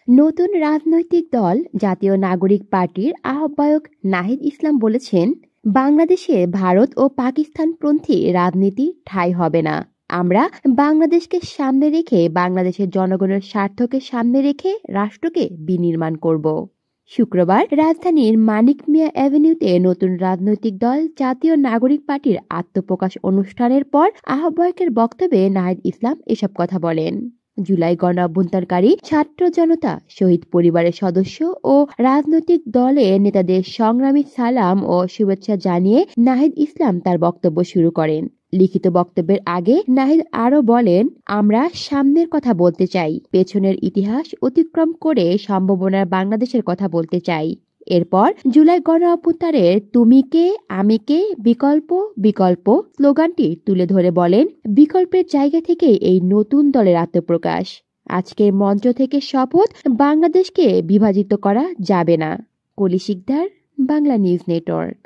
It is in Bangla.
নতুন রাজনৈতিক দল জাতীয় নাগরিক পার্টির আহ্বায়ক নাহিদ ইসলাম বলেছেন, বাংলাদেশে ভারত ও পাকিস্তানপন্থী রাজনীতি ঠাঁই হবে না। আমরা বাংলাদেশকে সামনে রেখে, বাংলাদেশের জনগণের স্বার্থকে সামনে রেখে রাষ্ট্রকে বিনির্মাণ করব। শুক্রবার রাজধানীর মানিক মিয়া অ্যাভিনিউতে নতুন রাজনৈতিক দল জাতীয় নাগরিক পার্টির আত্মপ্রকাশ অনুষ্ঠানের পর আহ্বায়কের বক্তব্যে নাহিদ ইসলাম এসব কথা বলেন। জুলাই গণঅভ্যুত্থানকারী ছাত্র জনতা, শহীদ পরিবারের সদস্য ও রাজনৈতিক দলের নেতাদের সংগ্রামী সালাম ও শুভেচ্ছা জানিয়ে নাহিদ ইসলাম তার বক্তব্য শুরু করেন। লিখিত বক্তব্যের আগে নাহিদ আরো বলেন, আমরা সামনের কথা বলতে চাই, পেছনের ইতিহাস অতিক্রম করে সম্ভাবনার বাংলাদেশের কথা বলতে চাই। এরপর জুলাই গণঅভ্যুত্থানের তুমি কে আমি কে বিকল্প বিকল্প স্লোগানটি তুলে ধরে বলেন, বিকল্পের জায়গা থেকে এই নতুন দলের আত্মপ্রকাশ। আজকের মঞ্চ থেকে শপথ, বাংলাদেশকে বিভাজিত করা যাবে না। কলি শিকদার, বাংলা নিউজ নেটওয়ার্ক।